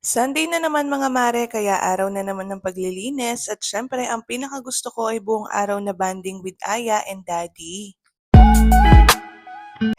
Sunday na naman mga mare, kaya araw na naman ng paglilinis at syempre ang pinakagusto ko ay buong araw na banding with Aya and Daddy.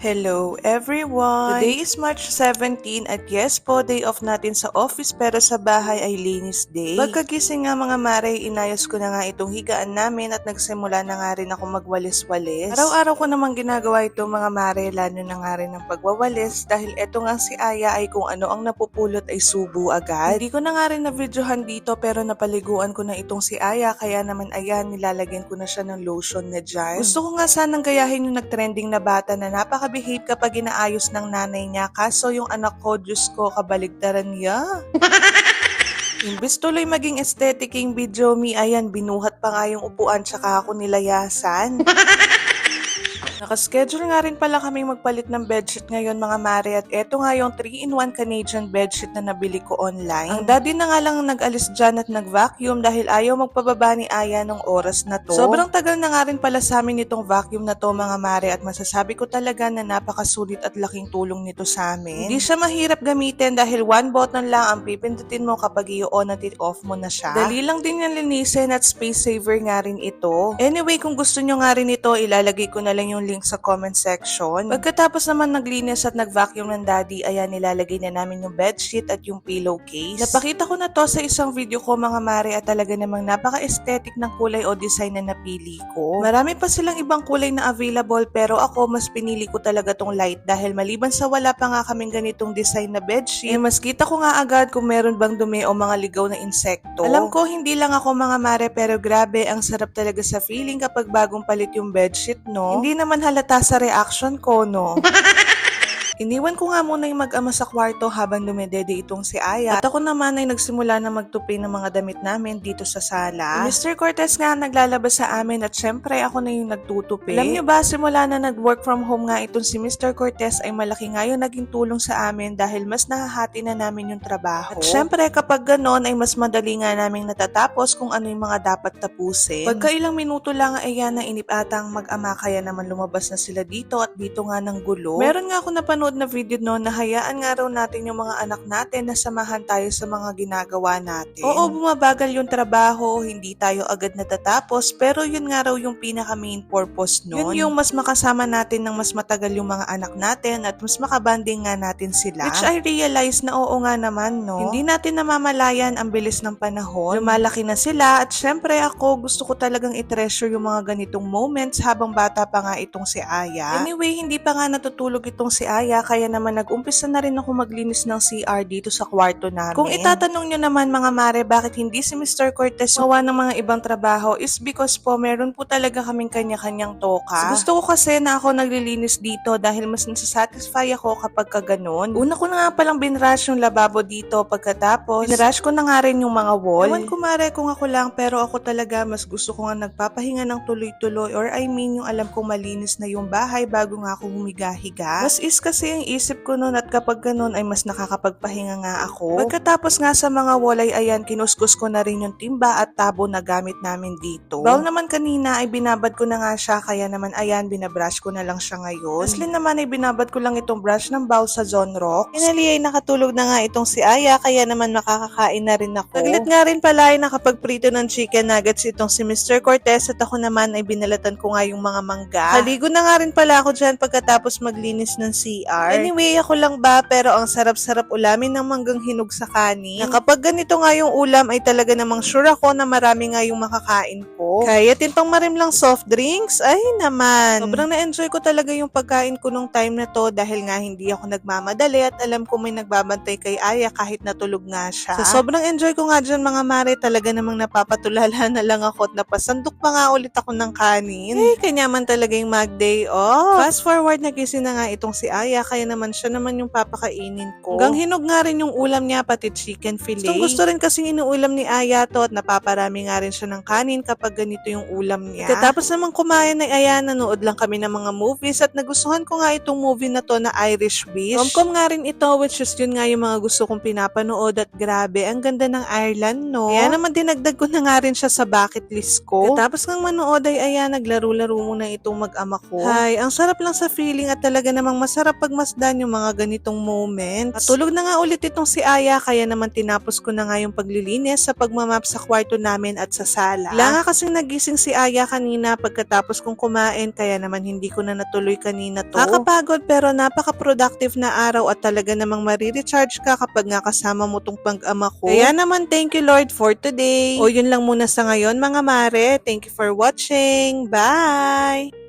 Hello everyone! Today is March 17 at yes po, day off natin sa office pero sa bahay ay linis day. Pagkagising nga mga mare, inayos ko na nga itong higaan namin at nagsimula na nga rin ako magwalis-walis. Araw-araw ko namang ginagawa ito mga mare, lalo na nga rin ng pagwawalis dahil eto nga si Aya ay kung ano ang napupulot ay subo agad. Hindi ko na nga rin na-videohan dito pero napaliguan ko na itong si Aya kaya naman ayan, nilalagyan ko na siya ng lotion na dyan. Gusto ko nga sanang gayahin yung nagtrending na bata na napaka-behave kapag inaayos ng nanay niya. Kaso yung anak ko, Diyos ko, kabaligtaran niya. Imbis tuloy maging aesthetic yung video me, ayan, binuhat pa nga yung upuan tsaka ako nilayasan. Nakaschedule nga rin pala kaming magpalit ng bedsheet ngayon mga mare at eto nga yung 3-in-1 Canadian bedsheet na nabili ko online. Ang daddy na nga lang nag-alis dyan at nag-vacuum dahil ayaw magpababa ni Aya nung oras na to. Sobrang tagal na nga rin pala sa amin itong vacuum na to mga mare at masasabi ko talaga na napakasulit at laking tulong nito sa amin. Hindi siya mahirap gamitin dahil one button lang ang pipindutin mo kapag i-on at i-off mo na siya. Dali lang din yan linisin at space saver nga rin ito. Anyway, kung gusto nyo nga rin ito, ilalagay ko na lang yung link sa comment section. Pagkatapos naman naglinis at nag-vacuum ng daddy, ayan, nilalagay na namin yung bedsheet at yung pillowcase. Napakita ko na to sa isang video ko mga mare at talaga namang napaka-aesthetic ng kulay o design na napili ko. Marami pa silang ibang kulay na available pero ako mas pinili ko talaga tong light dahil maliban sa wala pa nga kaming ganitong design na bedsheet, mas kita ko nga agad kung meron bang dumi o mga ligaw na insekto. Alam ko hindi lang ako mga mare pero grabe ang sarap talaga sa feeling kapag bagong palit yung bedsheet, no? Hindi naman halata sa reaction ko, no? Iniwan ko nga muna yung mag-ama sa kwarto habang dumedede itong si Aya at ako naman ay nagsimula na magtupi ng mga damit namin dito sa sala. Si Mr. Cortez nga naglalabas sa amin at syempre ako na yung nagtutupi. Alam niyo ba, simula na nag-work from home nga itong si Mr. Cortez ay malaki nga yung naging tulong sa amin dahil mas nahahati na namin yung trabaho. At syempre kapag ganon ay mas madali nga namin natatapos kung ano yung mga dapat tapusin. Pagka ilang minuto lang ay yan na inip atang mag-ama kaya naman lumabas na sila dito at dito nga ng gulo. Meron nga ako napanood na video noon na hayaan nga raw natin yung mga anak natin na samahan tayo sa mga ginagawa natin. Oo, bumabagal yung trabaho, hindi tayo agad natatapos, pero yun nga raw yung pinaka main purpose noon. Yun yung mas makasama natin ng mas matagal yung mga anak natin at mas makabanding nga natin sila. Which I realize na oo nga naman, no? Hindi natin namamalayan ang bilis ng panahon. Lumalaki na sila at syempre ako gusto ko talagang i-treasure yung mga ganitong moments habang bata pa nga itong si Aya. Anyway, hindi pa nga natutulog itong si Aya kaya naman nag-umpisa na rin ako maglinis ng CR dito sa kwarto namin. Kung itatanong nyo naman mga mare bakit hindi si Mr. Cortez mawa ng mga ibang trabaho is because po meron po talaga kaming kanya-kanyang toka. So, gusto ko kasi na ako naglilinis dito dahil mas nasasatisfy ako kapag kaganon. Una ko na nga palang binrush yung lababo dito pagkatapos binrush ko na nga rin yung mga wall. Ewan ko mare kung ako lang pero ako talaga mas gusto ko nga nagpapahinga ng tuloy-tuloy or I mean yung alam kong malinis na yung bahay bago nga ako humiga-higa. Mas is kasi ang isip ko noon at kapag ganun ay mas nakakapagpahinga nga ako. Pagkatapos nga sa mga wall ay ayan, kinuskus ko na rin yung timba at tabo na gamit namin dito. Bowl naman kanina ay binabad ko na nga siya kaya naman ayan, binabrush ko na lang siya ngayon. Aslin naman ay binabad ko lang itong brush ng bowl sa Zone Rocks. Finally ay nakatulog na nga itong si Aya kaya naman makakakain na rin ako. Saglit nga rin pala ay nakapagprito ng chicken nuggets itong si Mr. Cortez at ako naman ay binalatan ko nga yung mga mangga. Haligo na nga rin pala ako dyan pagkatapos maglinis ng CR. Anyway, ako lang ba pero ang sarap-sarap ulamin ng manggang hinog sa kanin. Na kapag ganito nga yung ulam ay talaga namang sure ako na marami nga yung makakain ko. Kaya tintong marim lang soft drinks, ay naman. Sobrang na-enjoy ko talaga yung pagkain ko nung time na to dahil nga hindi ako nagmamadali at alam ko may nagbabantay kay Aya kahit natulog nga siya. So sobrang enjoy ko nga dyan mga mare, talaga namang napapatulala na lang ako at napasandok pa nga ulit ako ng kanin. Eh, kanya man talaga yung mag-day off. Fast forward na gising na nga itong si Aya kaya naman siya naman yung papakainin ko. Hanggang hinog nga rin yung ulam niya pati chicken fillet. Gusto rin kasing inuulam ni Aya to at napaparami nga rin siya ng kanin kapag ganito yung ulam niya. Katapos naman kumain ay Aya, nanood lang kami ng mga movies at nagustuhan ko nga itong movie na to na Irish Wish. Rom-com nga rin ito which is yun nga yung mga gusto kong pinapanood at grabe, ang ganda ng Ireland, no? Kaya naman dinagdag ko na nga rin siya sa bucket list ko. Katapos ngang manood ay Aya, naglaro-laro muna itong mag-ama ko. Ay, ang sarap lang sa feeling at talaga namang masarap pag mapagmasdan yung mga ganitong moments. Patulog na nga ulit itong si Aya kaya naman tinapos ko na nga yung paglilinis sa pagmamap sa kwarto namin at sa sala. Bigla nga kasing nagising si Aya kanina pagkatapos kong kumain kaya naman hindi ko na natuloy kanina to. Nakakapagod pero napaka-productive na araw at talaga namang marirecharge ka kapag nga kasama mo tong pag-ama ko. Kaya naman thank you Lord for today. O yun lang muna sa ngayon mga mare. Thank you for watching. Bye!